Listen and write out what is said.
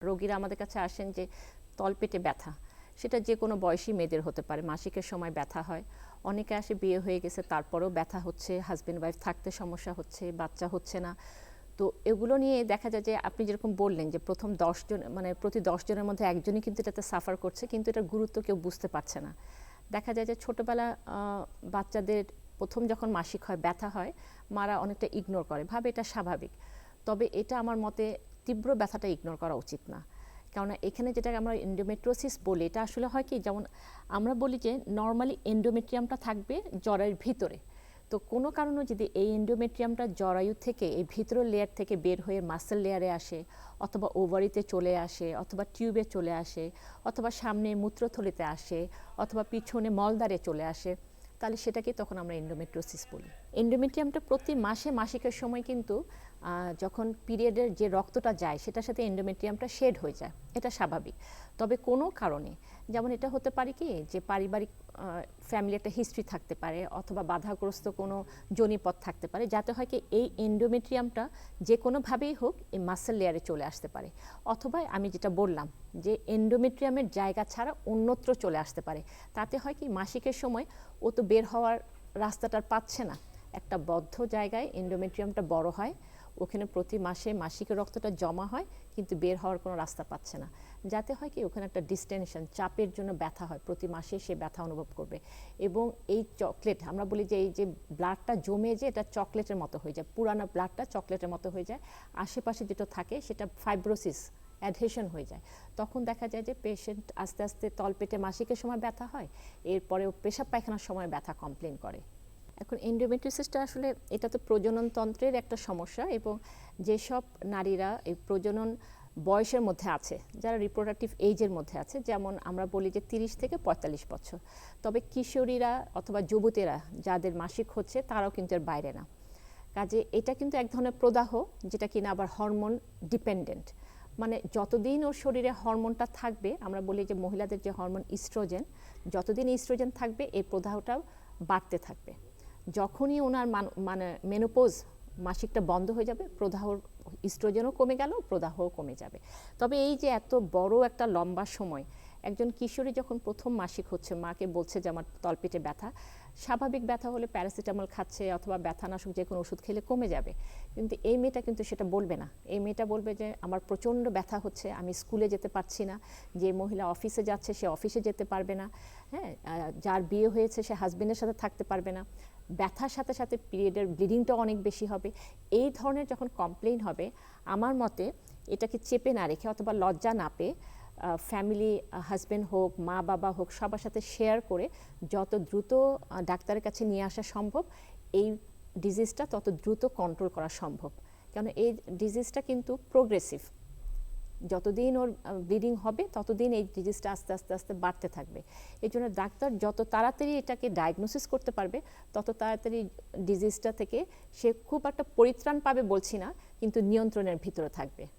রোগীরা আমাদের কাছে আসেন যে তলপেটে ব্যথা, সেটা যে কোনো বয়সী মেয়েদের হতে পারে। মাসিকের সময় ব্যথা হয়, অনেকে আসে বিয়ে হয়ে গেছে তারপরেও ব্যথা হচ্ছে, হাজব্যান্ড ওয়াইফ থাকতে সমস্যা হচ্ছে, বাচ্চা হচ্ছে না। তো এগুলো নিয়ে দেখা যায় যে আপনি যেরকম বললেন যে প্রথম 10 জন মানে প্রতি 10 জনের মধ্যে একজনই কিন্তু এটাতে সাফার করছে, কিন্তু এটার গুরুত্ব কেউ বুঝতে পারছে না। দেখা যায় যে ছোটোবেলা বাচ্চাদের প্রথম যখন মাসিক হয়, ব্যথা হয়, মারা অনেকটা ইগনোর করে, ভাবে এটা স্বাভাবিক। তবে এটা আমার মতে তীব্র ব্যথাটা ইগনোর করা উচিত না। কেননা এখানে যেটা আমরা এন্ডোমেট্রিওসিস বলি, এটা আসলে হয় কি, যেমন আমরা বলি যে নর্মালি এন্ডোমেট্রিয়ামটা থাকবে জরায়ুর ভিতরে। তো কোনো কারণে যদি এই এন্ডোমেট্রিয়ামটা জরায়ু থেকে এই ভিতরের লেয়ার থেকে বের হয়ে মাসেল লেয়ারে আসে, অথবা ওভারিতে চলে আসে, অথবা টিউবে চলে আসে, অথবা সামনে মূত্রথলিতে আসে, অথবা পিছনে মলদ্বারে চলে আসে, তাহলে সেটাকে তখন আমরা এন্ডোমেট্রিওসিস বলি। এন্ডোমেট্রিয়ামটা প্রতি মাসে মাসিকের সময় কিন্তু যখন পিরিয়ডের যে রক্তটা যায় সেটার সাথে এন্ডোমেট্রিয়ামটা শেড হয়ে যায়, এটা স্বাভাবিক। তবে কোনো কারণে, যেমন এটা হতে পারে কি যে পারিবারিক ফ্যামিলি একটা হিস্ট্রি থাকতে পারে, অথবা বাধাগ্রস্ত কোনো যোনিপথ থাকতে পারে, যাতে হয় কি এই এন্ডোমেট্রিয়ামটা যে কোনোভাবেই হোক এই মাসেল লেয়ারে চলে আসতে পারে, অথবা আমি যেটা বললাম যে এন্ডোমেট্রিয়ামের জায়গা ছাড়া অন্যত্র চলে আসতে পারে। তাতে হয় কি মাসিকের সময় ও তো বের হওয়ার রাস্তাটা পাচ্ছে না, একটা বদ্ধ জায়গায় এন্ডোমেট্রিয়ামটা বড় হয়, ওখানে প্রতি মাসে মাসিক রক্তটা জমা হয়, কিন্তু বের হওয়ার কোনো রাস্তা পাচ্ছে না। যাতে হয় কি ওখানে একটা ডিস্টেনশন, চাপের জন্য ব্যথা হয়, প্রতি মাসে সে ব্যথা অনুভব করবে। এবং এই চকলেট, আমরা বলি যে এই যে ব্লাডটা জমে যে এটা চকলেটের মতো হয়ে যায়, পুরানো ব্লাডটা চকলেটের মতো হয়ে যায়, আশেপাশে যেটা থাকে সেটা ফাইব্রোসিস অ্যাডহেশন হয়ে যায়। তখন দেখা যায় যে পেশেন্ট আস্তে আস্তে তলপেটে মাসিকের সময় ব্যথা হয়, এরপরেও পেশাব পায়খানার সময় ব্যথা কমপ্লেন করে। এখন এন্ডোমেট্রিওসিসটা আসলে এটা তো প্রজননতন্ত্রের একটা সমস্যা, এবং যেসব নারীরা এই প্রজনন বয়সের মধ্যে আছে, যারা রিপ্রোডাক্টিভ এইজের মধ্যে আছে, যেমন আমরা বলি যে 30 থেকে 45 বছর, তবে কিশোরীরা অথবা যুবতীরা যাদের মাসিক হচ্ছে তারাও কিন্তু এর বাইরে না। কাজে এটা কিন্তু এক ধরনের প্রদাহ, যেটা কিনা আবার হরমোন ডিপেন্ডেন্ট। মানে যতদিন ওর শরীরে হরমোনটা থাকবে, আমরা বলি যে মহিলাদের যে হরমোন ইস্ট্রোজেন, যতদিন ইস্ট্রোজেন থাকবে এই প্রদাহটাও বাড়তে থাকবে। যখনই ওনার মানে মেনোপোজ, মাসিকটা বন্ধ হয়ে যাবে, প্রদাহর ইস্ট্রোজেনও কমে গেল, প্রদাহও কমে যাবে। তবে এই যে এত বড় একটা লম্বা সময়, একজন কিশোরী যখন প্রথম মাসিক হচ্ছে, মাকে বলছে যে আমার তলপেটে ব্যথা, স্বাভাবিক ব্যথা হলে প্যারাসিটামল খাচ্ছে অথবা ব্যথানাশক যে কোনো ওষুধ খেলে কমে যাবে, কিন্তু এই মেয়েটা কিন্তু সেটা বলবে না। এই মেয়েটা বলবে যে আমার প্রচণ্ড ব্যথা হচ্ছে, আমি স্কুলে যেতে পারছি না, যে মহিলা অফিসে যাচ্ছে সে অফিসে যেতে পারবে না, হ্যাঁ, যার বিয়ে হয়েছে সে হাজবেন্ডের সাথে থাকতে পারবে না, ব্যথার সাথে সাথে পিরিয়ডের ব্লিডিংটাও অনেক বেশি হবে। এই ধরনের যখন কমপ্লেইন হবে, আমার মতে এটাকে চেপে না রেখে অথবা লজ্জা না পেয়ে ফ্যামিলি, হাজব্যান্ড হোক, মা বাবা হোক, সবার সাথে শেয়ার করে যত দ্রুত ডাক্তারের কাছে নিয়ে আসা সম্ভব, এই ডিজিজটা তত দ্রুত কন্ট্রোল করা সম্ভব। কেন এই ডিজিজটা কিন্তু প্রোগ্রেসিভ, যতদিন ওর ব্লিডিং হবে ততদিন এই ডিজিজটা আস্তে আস্তে আস্তে বাড়তে থাকবে। এই জন্য ডাক্তার যত তাড়াতাড়ি এটাকে ডায়াগনোসিস করতে পারবে, তত তাড়াতাড়ি ডিজিজটা থেকে সে খুব একটা পরিত্রাণ পাবে বলছি না, কিন্তু নিয়ন্ত্রণের ভিতরে থাকবে।